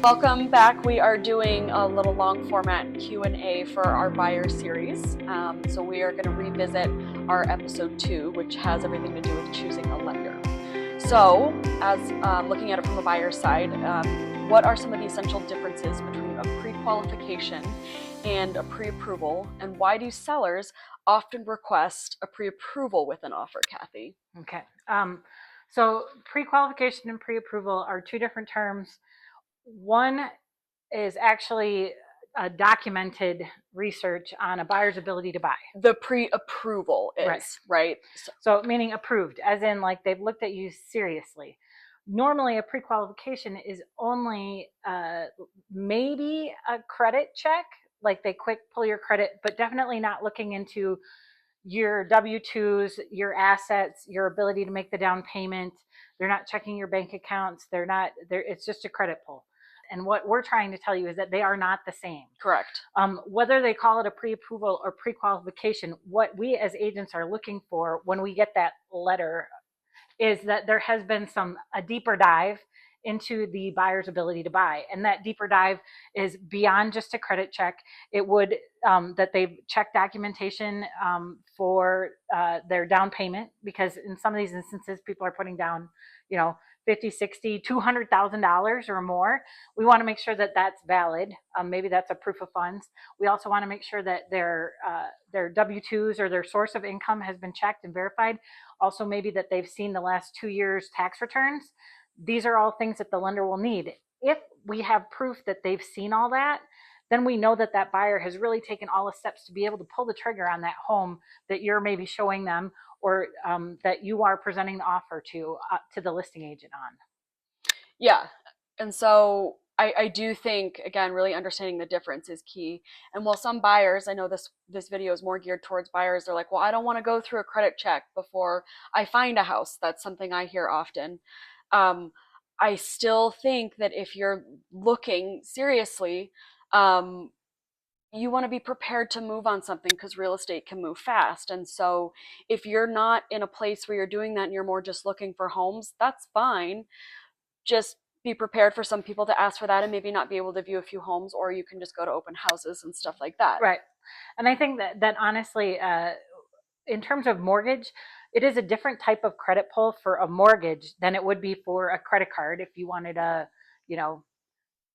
Welcome back. We are doing a little long format Q&A for our buyer series. So we are going to revisit our episode 2, which has everything to do with choosing a lender. So as looking at it from a buyer side, what are some of the essential differences between a pre-qualification and a pre-approval, and why do sellers often request a pre-approval with an offer, Kathy? Okay. So pre-qualification and pre-approval are two different terms. One is actually a documented research on a buyer's ability to buy. The pre-approval is, right? So meaning approved, as in like they've looked at you seriously. Normally a pre-qualification is only maybe a credit check, like they quick pull your credit, but definitely not looking into your W-2s, your assets, your ability to make the down payment. They're not checking your bank accounts. It's just a credit pull. And what we're trying to tell you is that they are not the same. Correct. Whether they call it a pre-approval or pre-qualification, what we as agents are looking for when we get that letter is that there has been a deeper dive into the buyer's ability to buy. And that deeper dive is beyond just a credit check. It would that they've checked documentation for their down payment, because in some of these instances, people are putting down, 50, 60, $200,000 or more. We want to make sure that that's valid. Maybe that's a proof of funds. We also want to make sure that their W-2s or their source of income has been checked and verified. Also, maybe that they've seen the last 2 years tax returns. These are all things that the lender will need. If we have proof that they've seen all that, then we know that that buyer has really taken all the steps to be able to pull the trigger on that home that you're maybe showing them, or that you are presenting the offer to the listing agent on. Yeah. And so I do think, again, really understanding the difference is key. And while some buyers, I know this video is more geared towards buyers, they're like, well, I don't want to go through a credit check before I find a house. That's something I hear often. I still think that if you're looking seriously, you want to be prepared to move on something, because real estate can move fast. And so if you're not in a place where you're doing that and you're more just looking for homes, that's fine. Just be prepared for some people to ask for that and maybe not be able to view a few homes, or you can just go to open houses and stuff like that. Right. And I think that honestly, in terms of mortgage, it is a different type of credit pull for a mortgage than it would be for a credit card. If you wanted a,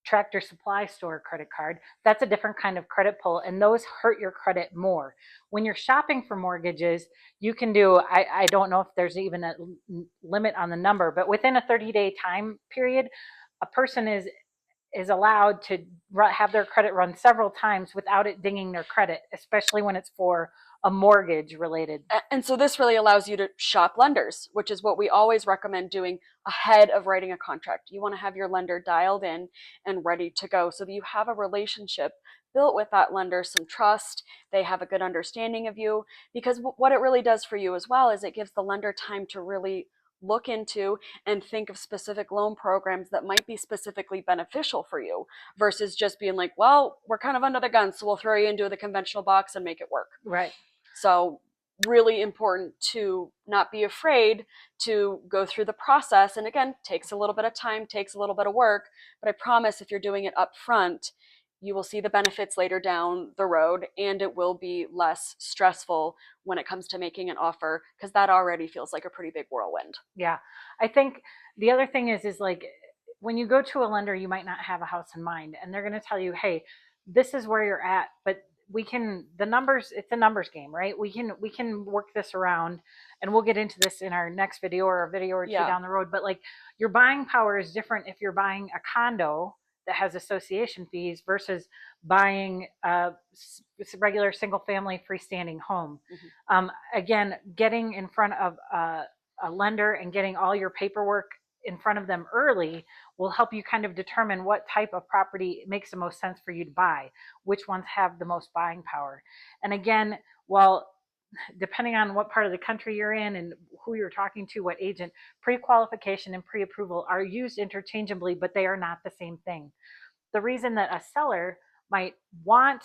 Tractor Supply store credit card, that's a different kind of credit pull, and those hurt your credit more. When you're shopping for mortgages, you can do, I don't know if there's even a limit on the number, but within a 30-day time period, a person is allowed to have their credit run several times without it dinging their credit, especially when it's for a mortgage related. And so this really allows you to shop lenders, which is what we always recommend doing ahead of writing a contract. You want to have your lender dialed in and ready to go so that you have a relationship built with that lender, some trust, they have a good understanding of you. Because what it really does for you as well is it gives the lender time to really look into and think of specific loan programs that might be specifically beneficial for you, versus just being like, well, we're kind of under the gun, so we'll throw you into the conventional box and make it work. Right. So really important to not be afraid to go through the process. And again, takes a little bit of time, takes a little bit of work, but I promise if you're doing it up front, you will see the benefits later down the road, and it will be less stressful when it comes to making an offer, because that already feels like a pretty big whirlwind. Yeah. I think the other thing is like, when you go to a lender, you might not have a house in mind, and they're going to tell you, hey, this is where you're at, but the numbers, it's a numbers game, right? We can work this around, and we'll get into this in our next video or a video or two down the road. But like, your buying power is different if you're buying a condo that has association fees versus buying a regular single family freestanding home. Again, getting in front of a lender and getting all your paperwork in front of them early will help you kind of determine what type of property makes the most sense for you to buy, which ones have the most buying power. And again, well, depending on what part of the country you're in and who you're talking to, what agent, pre-qualification and pre-approval are used interchangeably, but they are not the same thing. The reason that a seller might want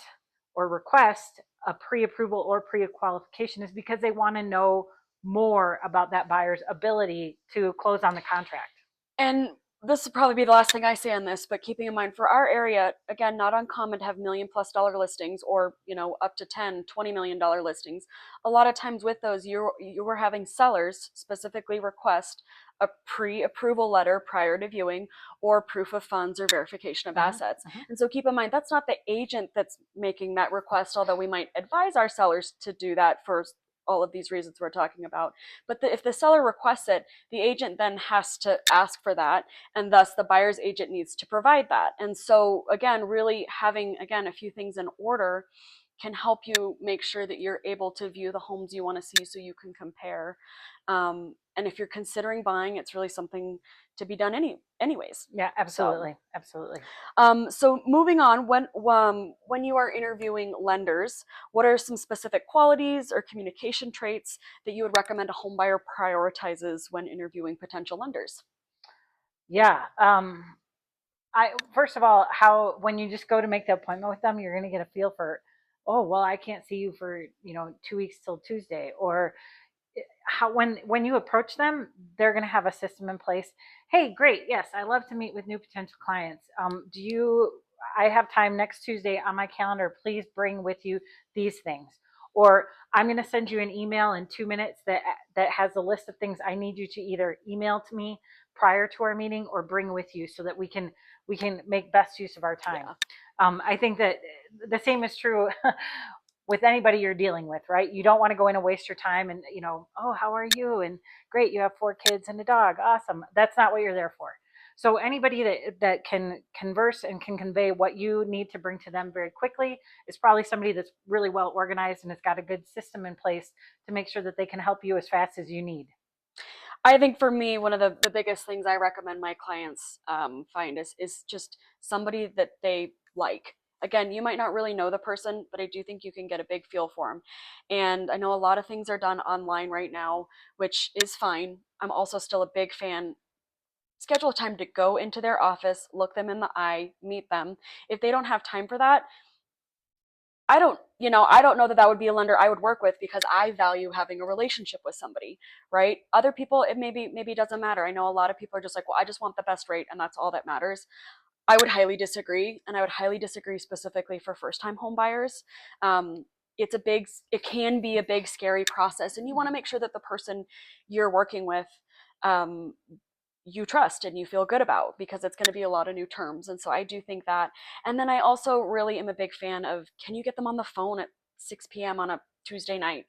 or request a pre-approval or pre-qualification is because they want to know more about that buyer's ability to close on the contract. And this will probably be the last thing I say on this, but keeping in mind for our area, again, not uncommon to have $1 million+ listings, or, up to 10, $20 million listings. A lot of times with those, you were having sellers specifically request a pre-approval letter prior to viewing, or proof of funds or verification of Uh-huh, assets. uh-huh. And so keep in mind, that's not the agent that's making that request, although we might advise our sellers to do that for all of these reasons we're talking about. But if the seller requests it, the agent then has to ask for that, and thus the buyer's agent needs to provide that. And so again, really having, again, a few things in order can help you make sure that you're able to view the homes you want to see, so you can compare. And if you're considering buying, it's really something to be done anyways. Yeah, So absolutely, absolutely. so moving on, when you are interviewing lenders, what are some specific qualities or communication traits that you would recommend a home buyer prioritizes when interviewing potential lenders? Yeah. I first of all, how when you just go to make the appointment with them, you're going to get a feel for, oh, well, I can't see you for 2 weeks till Tuesday, or how when you approach them, they're going to have a system in place. Hey, great, yes, I love to meet with new potential clients. Do you? I have time next Tuesday on my calendar. Please bring with you these things. Or I'm going to send you an email in 2 minutes that has a list of things I need you to either email to me prior to our meeting or bring with you, so that we can make best use of our time. Yeah. I think that the same is true with anybody you're dealing with, right? You don't want to go in and waste your time and, oh, how are you? And great, you have 4 kids and a dog. Awesome. That's not what you're there for. So anybody that can converse and can convey what you need to bring to them very quickly is probably somebody that's really well organized and has got a good system in place to make sure that they can help you as fast as you need. I think for me, one of the biggest things I recommend my clients find is just somebody that they like. Again, you might not really know the person, but I do think you can get a big feel for them. And I know a lot of things are done online right now, which is fine. I'm also still a big fan. Schedule a time to go into their office, look them in the eye, meet them. If they don't have time for that, I don't know that that would be a lender I would work with, because I value having a relationship with somebody, right? Other people, it maybe doesn't matter. I know a lot of people are just like, well, I just want the best rate and that's all that matters. I would highly disagree, and I would highly disagree specifically for first-time home buyers. It can be a big, scary process, and you want to make sure that the person you're working with, um, you trust and you feel good about, because it's going to be a lot of new terms. And so I do think that. And then I also really am a big fan of, can you get them on the phone at 6 p.m. on a Tuesday night?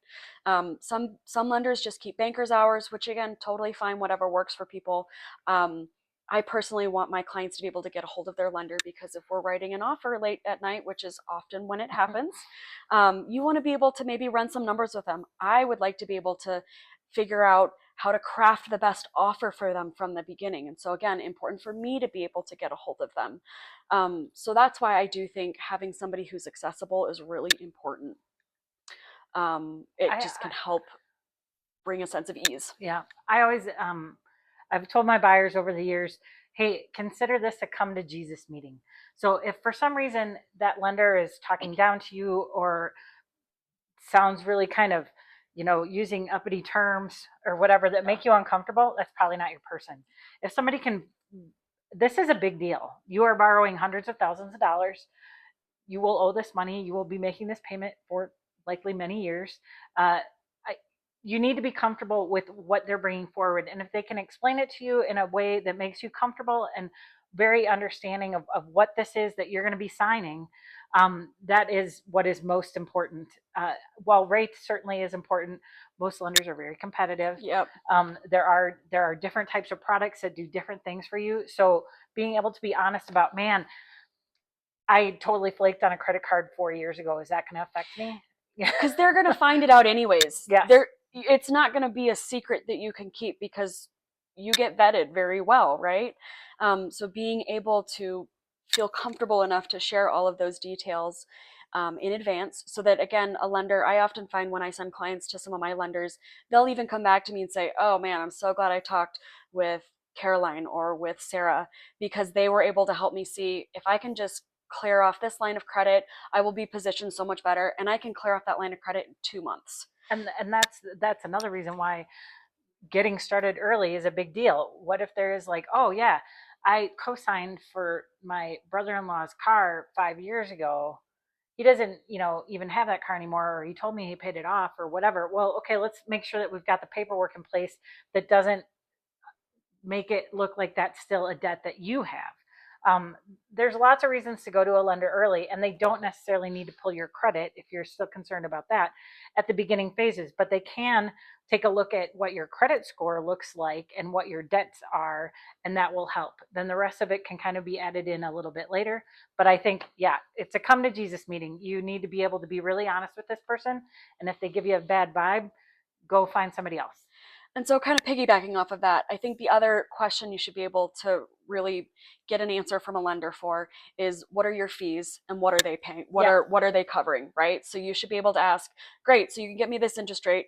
Some lenders just keep bankers hours, which again, totally fine, whatever works for people. I personally want my clients to be able to get a hold of their lender, because if we're writing an offer late at night, which is often when it happens, you want to be able to maybe run some numbers with them. I would like to be able to figure out how to craft the best offer for them from the beginning. And so again, important for me to be able to get a hold of them. So that's why I do think having somebody who's accessible is really important. It I, just can help bring a sense of ease. Yeah, I always I've told my buyers over the years, hey, consider this a come to Jesus meeting. So if for some reason that lender is talking down to you or sounds really kind of, using uppity terms or whatever that make you uncomfortable, that's probably not your person. If somebody can, this is a big deal. You are borrowing hundreds of thousands of dollars. You will owe this money. You will be making this payment for likely many years. Uh, I, you need to be comfortable with what they're bringing forward. And if they can explain it to you in a way that makes you comfortable and very understanding of what this is that you're going to be signing, that is what is most important. While rate certainly is important, most lenders are very competitive. Yep. There are different types of products that do different things for you. So being able to be honest about, man, I totally flaked on a credit card 4 years ago. Is that going to affect me? Yeah. Because they're going to find it out anyways. Yes. It's not going to be a secret that you can keep, because you get vetted very well, right? So being able to feel comfortable enough to share all of those details in advance, so that again, a lender, I often find when I send clients to some of my lenders, they'll even come back to me and say, oh man, I'm so glad I talked with Caroline or with Sarah, because they were able to help me see, if I can just clear off this line of credit, I will be positioned so much better, and I can clear off that line of credit in 2 months. And that's another reason why getting started early is a big deal. What if there is like, oh yeah, I co-signed for my brother-in-law's car 5 years ago. He doesn't, even have that car anymore, or he told me he paid it off or whatever. Well, okay, let's make sure that we've got the paperwork in place that doesn't make it look like that's still a debt that you have. There's lots of reasons to go to a lender early, and they don't necessarily need to pull your credit if you're still concerned about that at the beginning phases, but they can take a look at what your credit score looks like and what your debts are, and that will help. Then the rest of it can kind of be added in a little bit later. But I think, yeah, it's a come to Jesus meeting. You need to be able to be really honest with this person, and if they give you a bad vibe, go find somebody else. And so, kind of piggybacking off of that, I think the other question you should be able to really get an answer from a lender for is, what are your fees and what are they paying? What are they covering, right? So you should be able to ask, great, so you can get me this interest rate.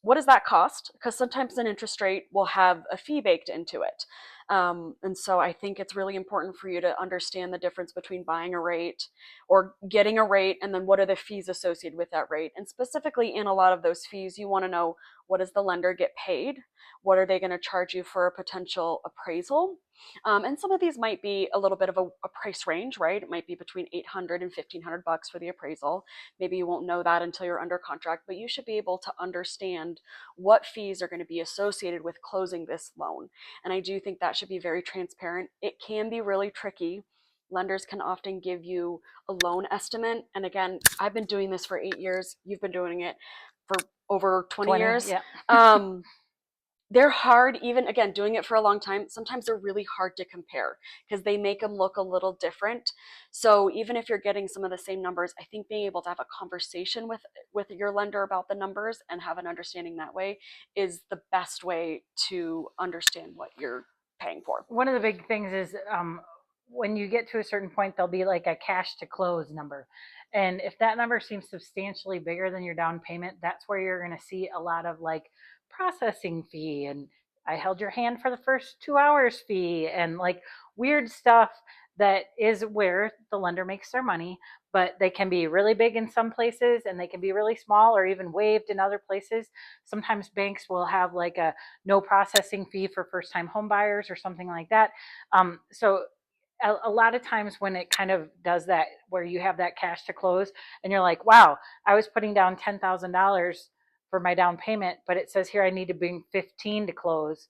What does that cost? Because sometimes an interest rate will have a fee baked into it. And so I think it's really important for you to understand the difference between buying a rate or getting a rate, and then what are the fees associated with that rate. And specifically in a lot of those fees, you want to know, what does the lender get paid? What are they going to charge you for a potential appraisal? And some of these might be a little bit of a price range, right? It might be between $800 and $1,500 for the appraisal. Maybe you won't know that until you're under contract, but you should be able to understand what fees are going to be associated with closing this loan. And I do think that should be very transparent. It can be really tricky. Lenders can often give you a loan estimate. And again, I've been doing this for 8 years. You've been doing it for over 20 years. Yeah. They're hard, even again, doing it for a long time. Sometimes they're really hard to compare because they make them look a little different. So even if you're getting some of the same numbers, I think being able to have a conversation with your lender about the numbers and have an understanding that way is the best way to understand what you're paying for. One of the big things is when you get to a certain point, there'll be like a cash to close number. And if that number seems substantially bigger than your down payment, that's where you're going to see a lot of like processing fee and I held your hand for the first 2 hours fee and like weird stuff that is where the lender makes their money. But they can be really big in some places and they can be really small or even waived in other places. Sometimes banks will have like a no processing fee for first time home buyers or something like that. So a lot of times when it kind of does that, where you have that cash to close and you're like, wow, I was putting down $10,000 for my down payment, but it says here I need to bring 15 to close.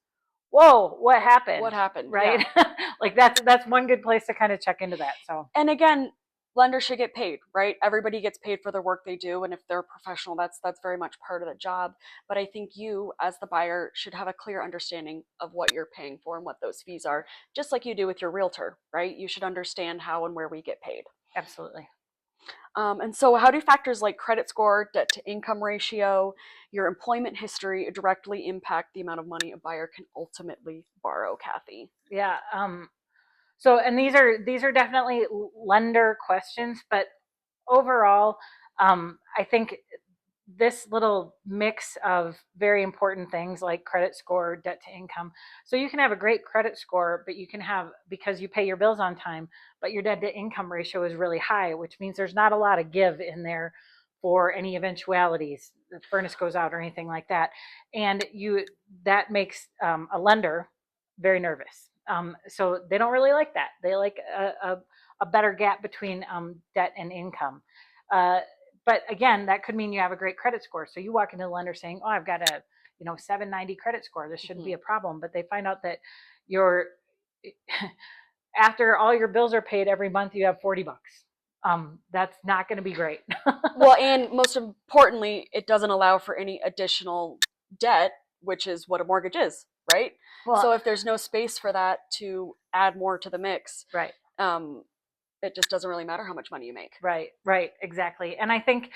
Whoa, what happened? What happened? Right? Yeah. Like that's one good place to kind of check into that. So, and again, lenders should get paid, right? Everybody gets paid for the work they do, and if they're professional, that's very much part of the job. But I think you, as the buyer, should have a clear understanding of what you're paying for and what those fees are, just like you do with your realtor, right? You should understand how and where we get paid. Absolutely. And so how do factors like credit score, debt to income ratio, your employment history directly impact the amount of money a buyer can ultimately borrow, Kathy? Yeah. So, and these are definitely lender questions, but overall, I think this little mix of very important things like credit score, debt to income. So you can have a great credit score, but you can have, because you pay your bills on time, but your debt to income ratio is really high, which means there's not a lot of give in there for any eventualities, the furnace goes out or anything like that. And that makes a lender very nervous. So they don't really like that. They like a better gap between debt and income. But again, that could mean you have a great credit score. So you walk into the lender saying, "Oh, I've got a 790 credit score. This shouldn't be a problem." But they find out that you're after all your bills are paid every month, you have $40. That's not going to be great. Well, and most importantly, it doesn't allow for any additional debt, which is what a mortgage is, right? Well, so if there's no space for that to add more to the mix, right. It just doesn't really matter how much money you make. Right, exactly. And I think,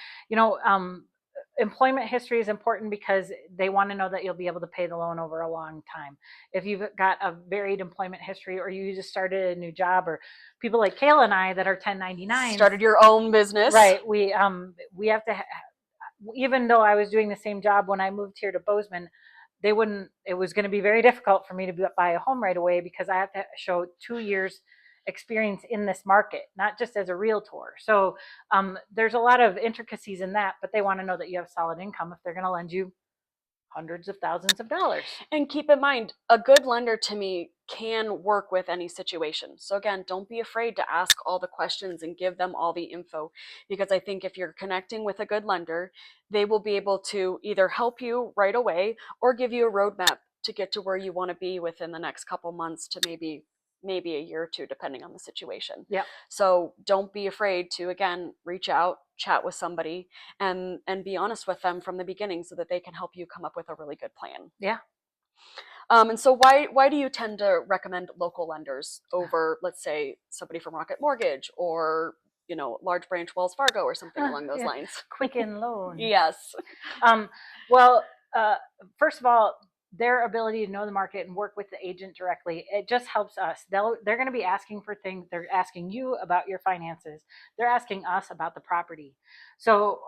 employment history is important because they want to know that you'll be able to pay the loan over a long time. If you've got a varied employment history, or you just started a new job, or people like Kayla and I that are 1099 started your own business, right? We have to, even though I was doing the same job when I moved here to Bozeman, it was going to be very difficult for me to buy a home right away because I have to show 2 years experience in this market, not just as a realtor. So there's a lot of intricacies in that, but they want to know that you have solid income if they're going to lend you hundreds of thousands of dollars. And keep in mind, a good lender to me can work with any situation. So again, don't be afraid to ask all the questions and give them all the info, because I think if you're connecting with a good lender, they will be able to either help you right away or give you a roadmap to get to where you want to be within the next couple months to maybe a year or two, depending on the situation. Yeah. So don't be afraid to, again, reach out, chat with somebody, and be honest with them from the beginning so that they can help you come up with a really good plan. Yeah. And so why do you tend to recommend local lenders over, let's say, somebody from Rocket Mortgage or large branch Wells Fargo or something along those Yeah. lines? Quicken Loan. Yes. Well, first of all, their ability to know the market and work with the agent directly, it just helps us. They're going to be asking for things. They're asking you about your finances. They're asking us about the property. So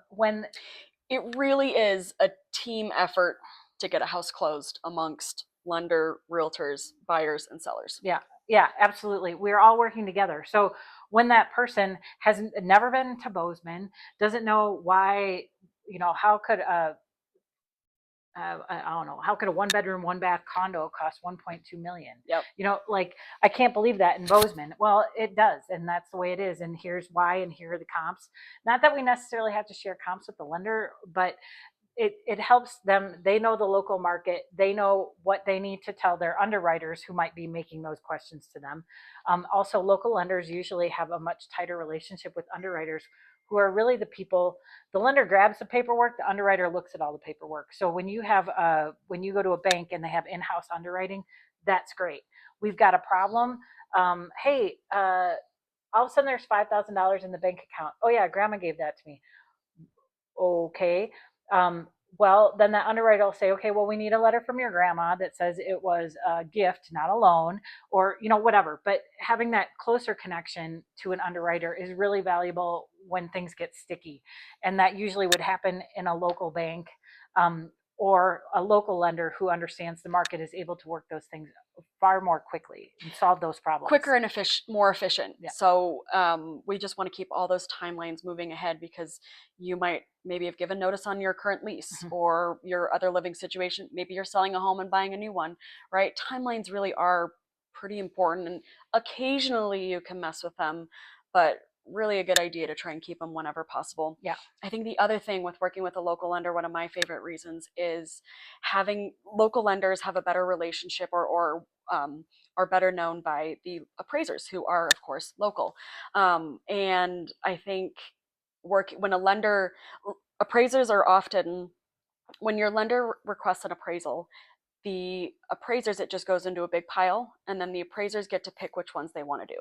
when It really is a team effort to get a house closed amongst lender, realtors, buyers, and sellers. yeah, absolutely, we're all working together. So when that person has never been to Bozeman, doesn't know why, how could I don't know, how could a 1 bedroom, 1 bath condo cost 1.2 million? Yep. Like, I can't believe that in Bozeman. Well, it does. And that's the way it is. And here's why. And here are the comps. Not that we necessarily have to share comps with the lender, but it helps them. They know the local market. They know what they need to tell their underwriters who might be making those questions to them. Also, local lenders usually have a much tighter relationship with underwriters, who are really the people. The lender grabs the paperwork, the underwriter looks at all the paperwork. So when you go to a bank and they have in-house underwriting, that's great. We've got a problem. Hey, all of a sudden there's $5,000 in the bank account. Oh yeah, grandma gave that to me. Okay. Well, then that underwriter will say, okay, well, we need a letter from your grandma that says it was a gift, not a loan, or, whatever. But having that closer connection to an underwriter is really valuable when things get sticky. And that usually would happen in a local bank, or a local lender who understands the market is able to work those things far more quickly and solve those problems quicker and more efficient. Yeah. So we just want to keep all those timelines moving ahead, because you might maybe have given notice on your current lease or your other living situation. Maybe you're selling a home and buying a new one, right? Timelines really are pretty important, and occasionally you can mess with them, but really a good idea to try and keep them whenever possible. Yeah. I think the other thing with working with a local lender, one of my favorite reasons is having local lenders have a better relationship, or are better known by the appraisers, who are, of course, local. And I think when a lender, appraisers are often, when your lender requests an appraisal, the appraisers, it just goes into a big pile, and then the appraisers get to pick which ones they want to do.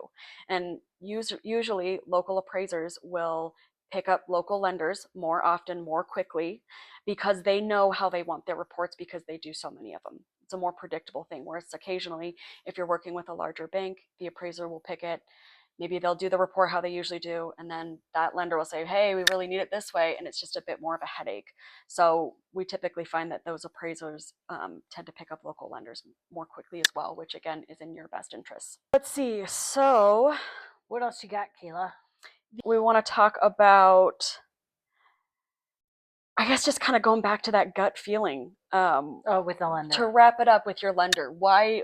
And usually local appraisers will pick up local lenders more often, more quickly, because they know how they want their reports, because they do so many of them. It's a more predictable thing. Whereas occasionally, if you're working with a larger bank, the appraiser will pick it. Maybe they'll do the report how they usually do, and then that lender will say, hey, we really need it this way, and it's just a bit more of a headache. So we typically find that those appraisers tend to pick up local lenders more quickly as well, which again is in your best interest. Let's see. So what else you got, Kayla? We want to talk about, I guess, just kind of going back to that gut feeling. With the lender. To wrap it up with your lender, why,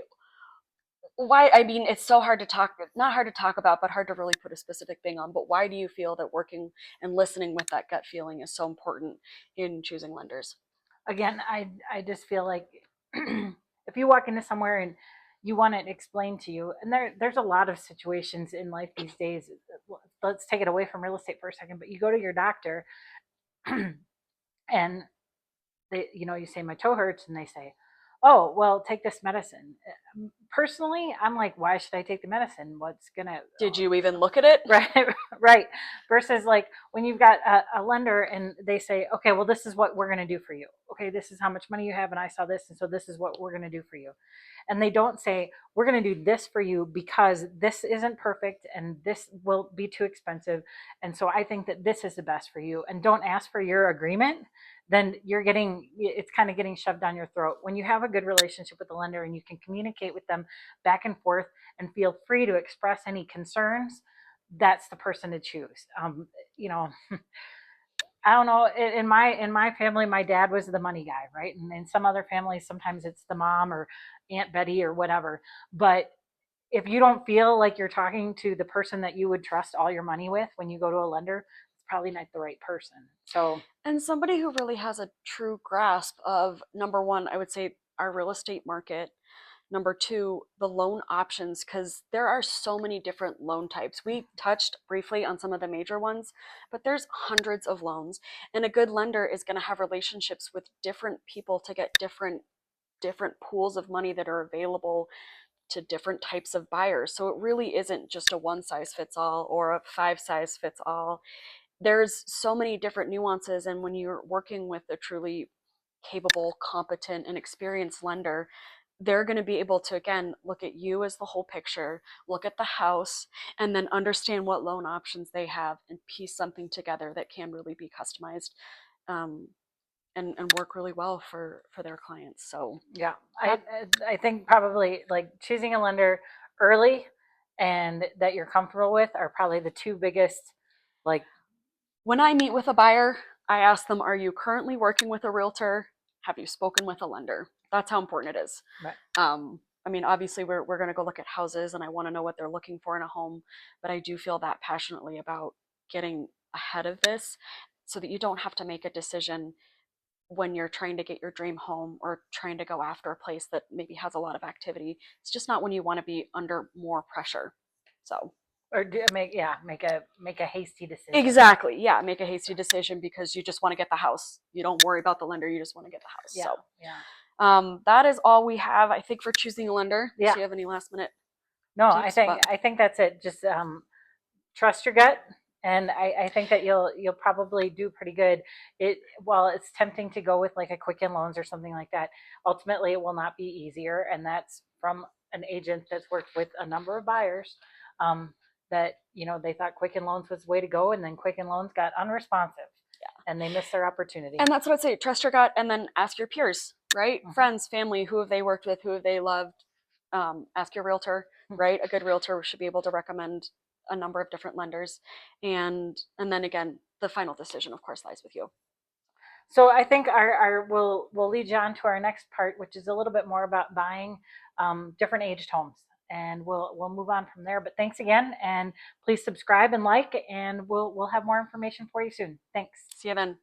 I mean, it's so hard to talk, not hard to talk about, but hard to really put a specific thing on. But why do you feel that working and listening with that gut feeling is so important in choosing lenders? Again, I just feel like if you walk into somewhere and you want it explained to you, and there's a lot of situations in life these days. Let's take it away from real estate for a second, but you go to your doctor and you say my toe hurts, and they say, oh, well, take this medicine. Personally, I'm like, why should I take the medicine? What's gonna? Did you even look at it? Right, right. Versus like when you've got a lender and they say, okay, well, this is what we're gonna do for you. Okay, this is how much money you have, and I saw this, and so this is what we're gonna do for you. And they don't say, we're going to do this for you because this isn't perfect and this will be too expensive. And so I think that this is the best for you. And don't ask for your agreement. Then it's kind of getting shoved down your throat. When you have a good relationship with the lender and you can communicate with them back and forth and feel free to express any concerns, that's the person to choose. I don't know. In my family, my dad was the money guy, right? And in some other families, sometimes it's the mom or Aunt Betty or whatever. But if you don't feel like you're talking to the person that you would trust all your money with when you go to a lender, it's probably not the right person. So And somebody who really has a true grasp of, number one, I would say our real estate market. Number two, the loan options, because there are so many different loan types. We touched briefly on some of the major ones, but there's hundreds of loans. And a good lender is going to have relationships with different people to get different pools of money that are available to different types of buyers. So it really isn't just a one size fits all or a five size fits all. There's so many different nuances, and when you're working with a truly capable, competent, and experienced lender, they're going to be able to, again, look at you as the whole picture, look at the house, and then understand what loan options they have and piece something together that can really be customized, um, and work really well for their clients. So yeah, I that, I think probably like choosing a lender early and that you're comfortable with are probably the two biggest like. when I meet with a buyer, I ask them, are you currently working with a realtor? Have you spoken with a lender? That's how important it is. Right. I mean, obviously, we're going to go look at houses and I want to know what they're looking for in a home, but I do feel that passionately about getting ahead of this so that you don't have to make a decision when you're trying to get your dream home or trying to go after a place that maybe has a lot of activity. It's just not when you want to be under more pressure. So, Or make a hasty decision. exactly. Yeah. Make a hasty decision because you just want to get the house. You don't worry about the lender. You just want to get the house. Yeah, So, yeah, that is all we have, I think, for choosing a lender. yeah. Do you have any last minute No, I tips? think But I think that's it. Just trust your gut, and I think that you'll probably do pretty good. It While it's tempting to go with like a Quicken Loans or something like that, ultimately it will not be easier, and that's from an agent that's worked with a number of buyers. Um, that they thought Quicken Loans was the way to go, and then Quicken Loans got unresponsive, and they missed their opportunity. and that's what I'd say. Trust your gut, and then ask your peers, right? Mhm. Friends, family, who have they worked with, who have they loved. Ask your realtor, right? A good realtor should be able to recommend a number of different lenders, and then again, the final decision, of course, lies with you. So I think our we'll lead you on to our next part, which is a little bit more about buying different aged homes, and we'll move on from there. But thanks again, and please subscribe and like, and we'll have more information for you soon. Thanks. See you then.